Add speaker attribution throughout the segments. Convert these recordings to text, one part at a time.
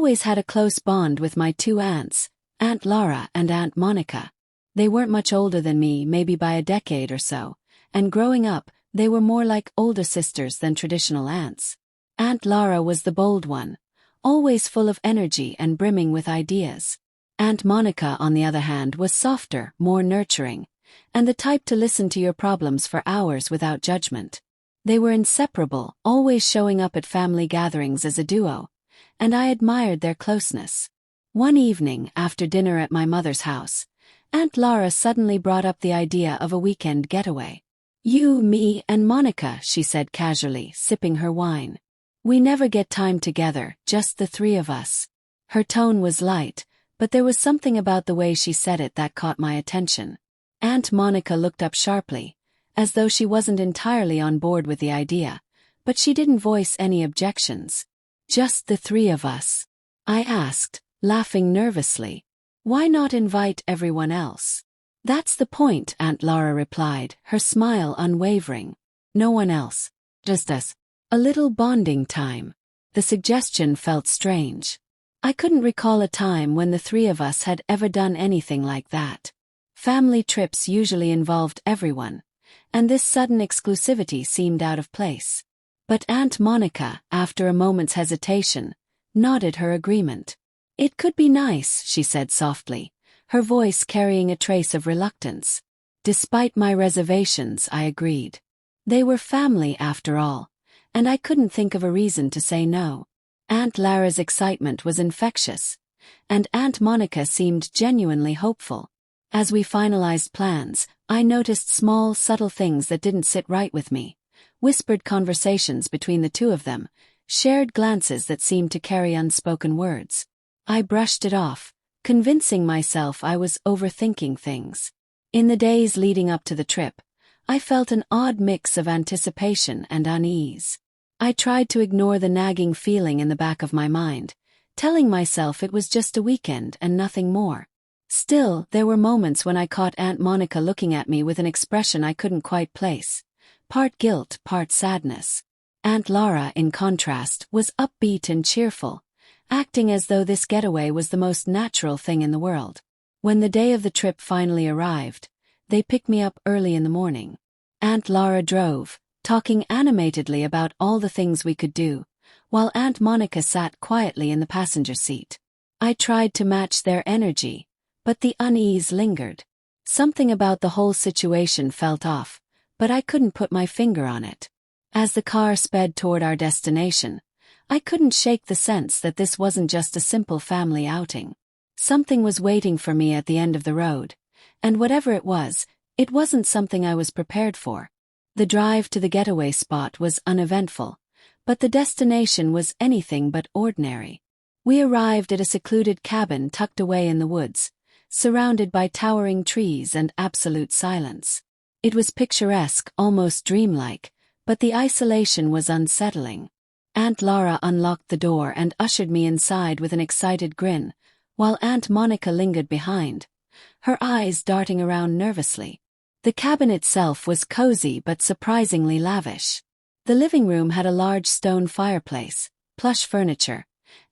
Speaker 1: always had a close bond with my two aunts, Aunt Laura and Aunt Monica. They weren't much older than me, maybe by a decade or so, and growing up, they were more like older sisters than traditional aunts. Aunt Laura was the bold one, always full of energy and brimming with ideas. Aunt Monica, on the other hand, was softer, more nurturing, and the type to listen to your problems for hours without judgment. They were inseparable, always showing up at family gatherings as a duo, and I admired their closeness. One evening, after dinner at my mother's house, Aunt Laura suddenly brought up the idea of a weekend getaway. "You, me, and Monica," she said casually, sipping her wine. "We never get time together, just the three of us." Her tone was light, but there was something about the way she said it that caught my attention. Aunt Monica looked up sharply, as though she wasn't entirely on board with the idea, but she didn't voice any objections. "Just the three of us?" I asked, laughing nervously. "Why not invite everyone else?" "That's the point," Aunt Laura replied, her smile unwavering. "No one else. Just us. A little bonding time." The suggestion felt strange. I couldn't recall a time when the three of us had ever done anything like that. Family trips usually involved everyone, and this sudden exclusivity seemed out of place. But Aunt Monica, after a moment's hesitation, nodded her agreement. "It could be nice," she said softly, her voice carrying a trace of reluctance. Despite my reservations, I agreed. They were family after all, and I couldn't think of a reason to say no. Aunt Lara's excitement was infectious, and Aunt Monica seemed genuinely hopeful. As we finalized plans, I noticed small, subtle things that didn't sit right with me. Whispered conversations between the two of them, shared glances that seemed to carry unspoken words. I brushed it off, convincing myself I was overthinking things. In the days leading up to the trip, I felt an odd mix of anticipation and unease. I tried to ignore the nagging feeling in the back of my mind, telling myself it was just a weekend and nothing more. Still, there were moments when I caught Aunt Monica looking at me with an expression I couldn't quite place. Part guilt, part sadness. Aunt Laura, in contrast, was upbeat and cheerful, acting as though this getaway was the most natural thing in the world. When the day of the trip finally arrived, they picked me up early in the morning. Aunt Laura drove, talking animatedly about all the things we could do, while Aunt Monica sat quietly in the passenger seat. I tried to match their energy, but the unease lingered. Something about the whole situation felt off, but I couldn't put my finger on it. As the car sped toward our destination, I couldn't shake the sense that this wasn't just a simple family outing. Something was waiting for me at the end of the road, and whatever it wasn't something I was prepared for. The drive to the getaway spot was uneventful, but the destination was anything but ordinary. We arrived at a secluded cabin tucked away in the woods, surrounded by towering trees and absolute silence. It was picturesque, almost dreamlike, but the isolation was unsettling. Aunt Laura unlocked the door and ushered me inside with an excited grin, while Aunt Monica lingered behind, her eyes darting around nervously. The cabin itself was cozy but surprisingly lavish. The living room had a large stone fireplace, plush furniture,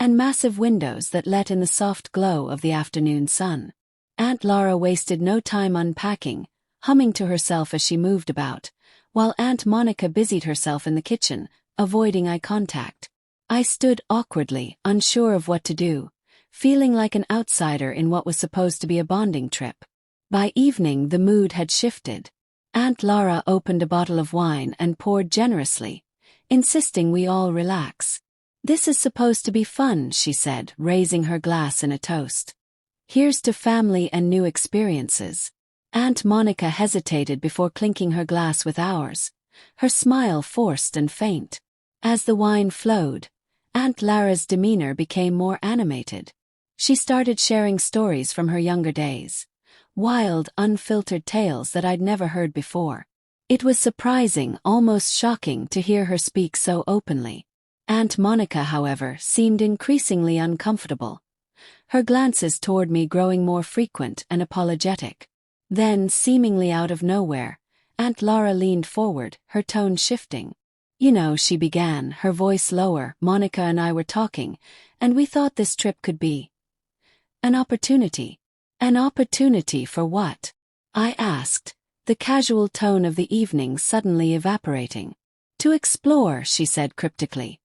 Speaker 1: and massive windows that let in the soft glow of the afternoon sun. Aunt Laura wasted no time unpacking, humming to herself as she moved about, while Aunt Monica busied herself in the kitchen, avoiding eye contact. I stood awkwardly, unsure of what to do, feeling like an outsider in what was supposed to be a bonding trip. By evening the mood had shifted. Aunt Laura opened a bottle of wine and poured generously, insisting we all relax. "This is supposed to be fun," she said, raising her glass in a toast. "Here's to family and new experiences." Aunt Monica hesitated before clinking her glass with ours, her smile forced and faint. As the wine flowed, Aunt Lara's demeanor became more animated. She started sharing stories from her younger days, wild, unfiltered tales that I'd never heard before. It was surprising, almost shocking, to hear her speak so openly. Aunt Monica, however, seemed increasingly uncomfortable, her glances toward me growing more frequent and apologetic. Then, seemingly out of nowhere, Aunt Laura leaned forward, her tone shifting. You know, she began, her voice lower. Monica and I were talking, and we thought this trip could be an opportunity. An opportunity for what? I asked, the casual tone of the evening suddenly evaporating. To explore, she said cryptically,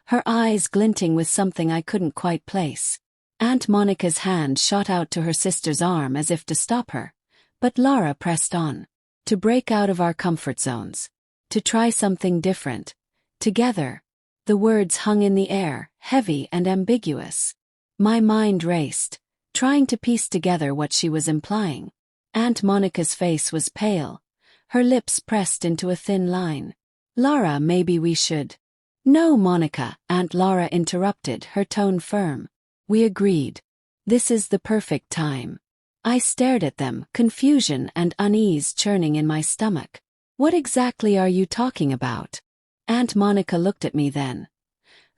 Speaker 1: her eyes glinting with something I couldn't quite place. Aunt Monica's hand shot out to her sister's arm as if to stop her, but Lara pressed on. To break out of our comfort zones. To try something different. Together. The words hung in the air, heavy and ambiguous. My mind raced, trying to piece together what she was implying. Aunt Monica's face was pale, her lips pressed into a thin line. Lara, maybe we should. No, Monica, Aunt Lara interrupted, her tone firm. We agreed. This is the perfect time. I stared at them, confusion and unease churning in my stomach. What exactly are you talking about? Aunt Monica looked at me then.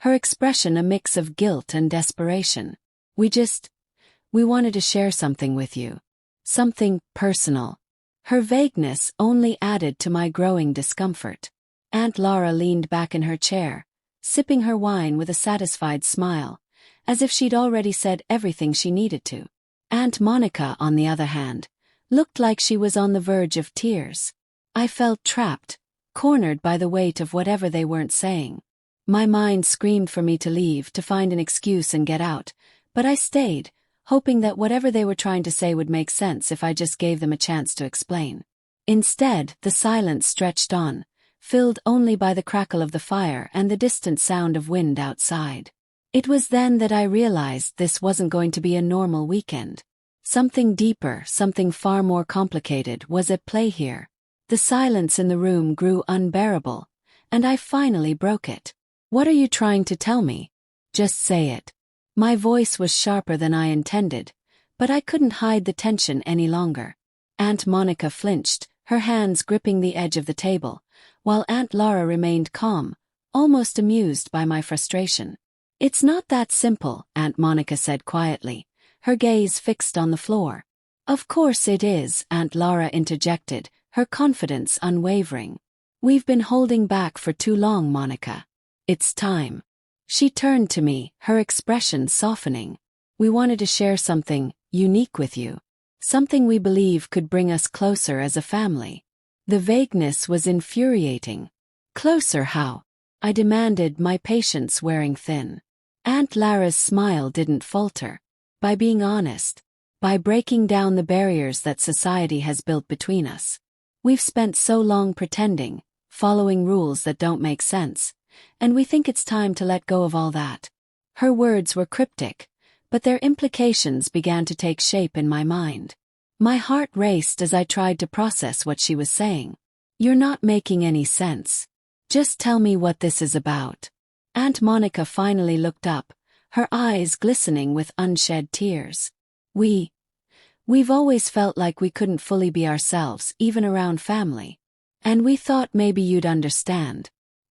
Speaker 1: Her expression a mix of guilt and desperation. We wanted to share something with you. Something personal. Her vagueness only added to my growing discomfort. Aunt Lara leaned back in her chair, sipping her wine with a satisfied smile, as if she'd already said everything she needed to. Aunt Monica, on the other hand, looked like she was on the verge of tears. I felt trapped, cornered by the weight of whatever they weren't saying. My mind screamed for me to leave, to find an excuse and get out, but I stayed, hoping that whatever they were trying to say would make sense if I just gave them a chance to explain. Instead, the silence stretched on, filled only by the crackle of the fire and the distant sound of wind outside. It was then that I realized this wasn't going to be a normal weekend. Something deeper, something far more complicated was at play here. The silence in the room grew unbearable, and I finally broke it. What are you trying to tell me? Just say it. My voice was sharper than I intended, but I couldn't hide the tension any longer. Aunt Monica flinched, her hands gripping the edge of the table, while Aunt Lara remained calm, almost amused by my frustration. It's not that simple, Aunt Monica said quietly, her gaze fixed on the floor. Of course it is, Aunt Lara interjected, her confidence unwavering. We've been holding back for too long, Monica. It's time. She turned to me, her expression softening. We wanted to share something unique with you. Something we believe could bring us closer as a family. The vagueness was infuriating. Closer how? I demanded, my patience wearing thin. Aunt Lara's smile didn't falter. By being honest. By breaking down the barriers that society has built between us. We've spent so long pretending, following rules that don't make sense, and we think it's time to let go of all that. Her words were cryptic, but their implications began to take shape in my mind. My heart raced as I tried to process what she was saying. You're not making any sense. Just tell me what this is about. Aunt Monica finally looked up, her eyes glistening with unshed tears. We've always felt like we couldn't fully be ourselves, even around family. And we thought maybe you'd understand.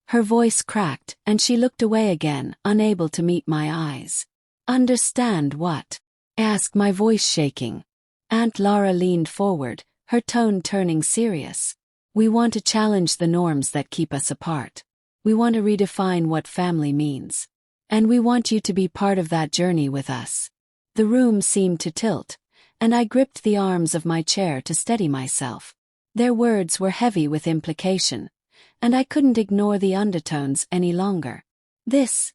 Speaker 1: Her voice cracked, and she looked away again, unable to meet my eyes. Understand what? I asked, my voice shaking. Aunt Lara leaned forward, her tone turning serious. We want to challenge the norms that keep us apart. We want to redefine what family means. And we want you to be part of that journey with us. The room seemed to tilt, and I gripped the arms of my chair to steady myself. Their words were heavy with implication, and I couldn't ignore the undertones any longer. This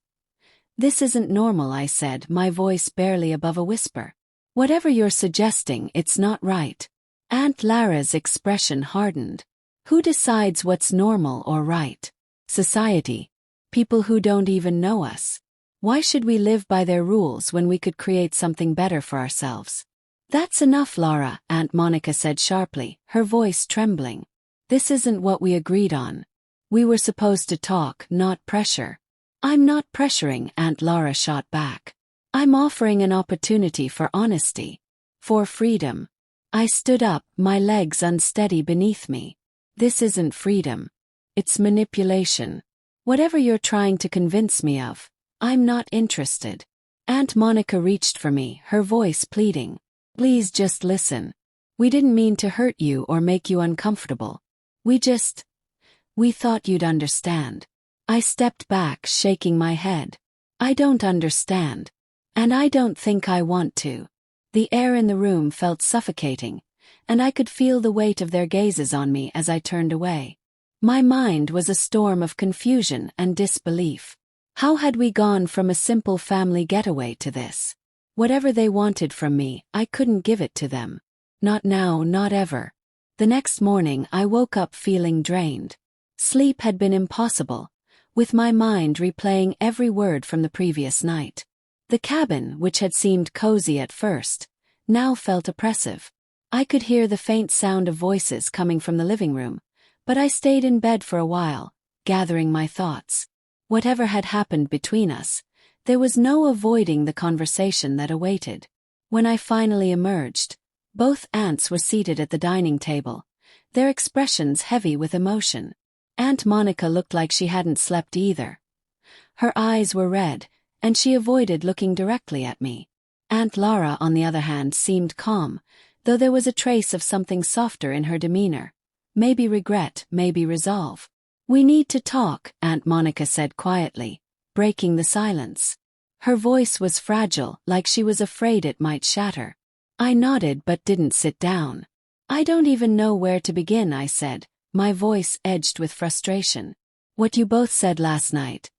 Speaker 1: isn't normal, I said, my voice barely above a whisper. Whatever you're suggesting, it's not right. Aunt Lara's expression hardened. Who decides what's normal or right? Society. People who don't even know us. Why should we live by their rules when we could create something better for ourselves? That's enough, Lara, Aunt Monica said sharply, her voice trembling. This isn't what we agreed on. We were supposed to talk, not pressure. I'm not pressuring, Aunt Lara shot back. I'm offering an opportunity for honesty. For freedom. I stood up, my legs unsteady beneath me. This isn't freedom. It's manipulation. Whatever you're trying to convince me of, I'm not interested. Aunt Monica reached for me, her voice pleading. Please just listen. We didn't mean to hurt you or make you uncomfortable. We thought you'd understand. I stepped back, shaking my head. I don't understand. And I don't think I want to. The air in the room felt suffocating, and I could feel the weight of their gazes on me as I turned away. My mind was a storm of confusion and disbelief. How had we gone from a simple family getaway to this? Whatever they wanted from me, I couldn't give it to them. Not now, not ever. The next morning I woke up feeling drained. Sleep had been impossible, with my mind replaying every word from the previous night. The cabin, which had seemed cozy at first, now felt oppressive. I could hear the faint sound of voices coming from the living room, but I stayed in bed for a while, gathering my thoughts. Whatever had happened between us, there was no avoiding the conversation that awaited. When I finally emerged, both aunts were seated at the dining table, their expressions heavy with emotion. Aunt Monica looked like she hadn't slept either. Her eyes were red, and she avoided looking directly at me. Aunt Laura, on the other hand, seemed calm, though there was a trace of something softer in her demeanor. Maybe regret, maybe resolve. "We need to talk," Aunt Monica said quietly, breaking the silence. Her voice was fragile, like she was afraid it might shatter. I nodded but didn't sit down. "I don't even know where to begin," I said, my voice edged with frustration. "What you both said last night.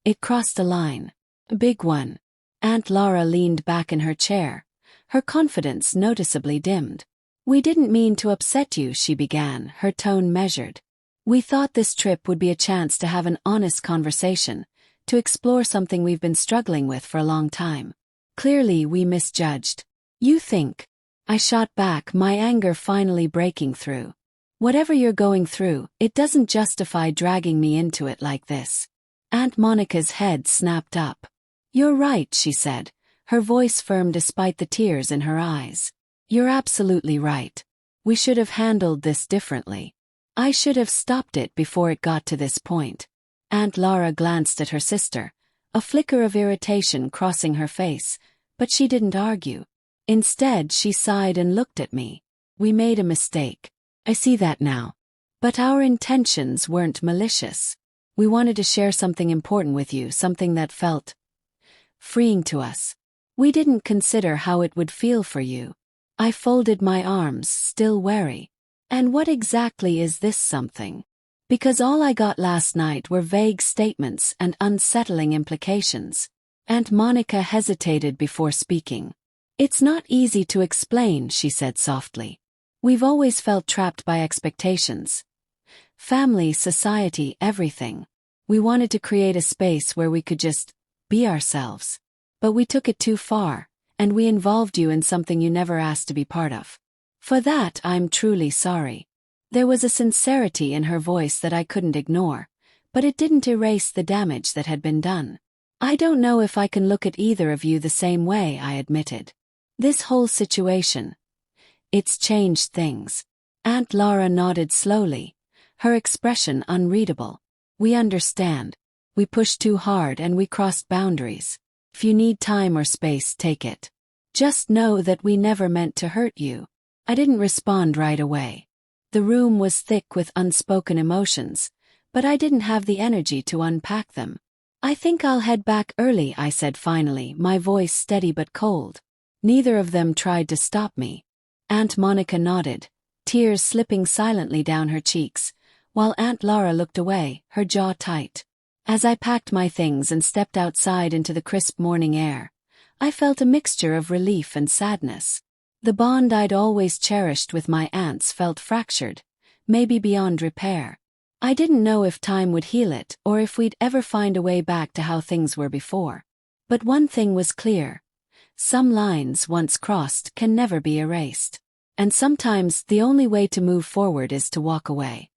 Speaker 1: It crossed a line. A big one." Aunt Laura leaned back in her chair, her confidence noticeably dimmed. "We didn't mean to upset you," she began, her tone measured. "We thought this trip would be a chance to have an honest conversation, to explore something we've been struggling with for a long time. Clearly we misjudged." "You think?" I shot back, my anger finally breaking through. "Whatever you're going through, it doesn't justify dragging me into it like this." Aunt Monica's head snapped up. "You're right," she said, her voice firm despite the tears in her eyes. "You're absolutely right. We should have handled this differently. I should have stopped it before it got to this point." Aunt Laura glanced at her sister, a flicker of irritation crossing her face, but she didn't argue. Instead, she sighed and looked at me. "We made a mistake. I see that now. But our intentions weren't malicious. We wanted to share something important with you, something that felt freeing to us. We didn't consider how it would feel for you." I folded my arms, still wary. "And what exactly is this something?" Because all I got last night were vague statements and unsettling implications. Aunt Monica hesitated before speaking. "It's not easy to explain," she said softly. "We've always felt trapped by expectations. Family, society, everything. We wanted to create a space where we could just be ourselves. But we took it too far, and we involved you in something you never asked to be part of. For that, I'm truly sorry." There was a sincerity in her voice that I couldn't ignore, but it didn't erase the damage that had been done. "I don't know if I can look at either of you the same way," I admitted. "This whole situation, it's changed things." Aunt Laura nodded slowly, her expression unreadable. "We understand. We pushed too hard and we crossed boundaries. If you need time or space, take it. Just know that we never meant to hurt you." I didn't respond right away. The room was thick with unspoken emotions, but I didn't have the energy to unpack them. "I think I'll head back early," I said finally, my voice steady but cold. Neither of them tried to stop me. Aunt Monica nodded, tears slipping silently down her cheeks, while Aunt Laura looked away, her jaw tight. As I packed my things and stepped outside into the crisp morning air, I felt a mixture of relief and sadness. The bond I'd always cherished with my aunts felt fractured, maybe beyond repair. I didn't know if time would heal it or if we'd ever find a way back to how things were before. But one thing was clear. Some lines, once crossed, can never be erased. And sometimes the only way to move forward is to walk away.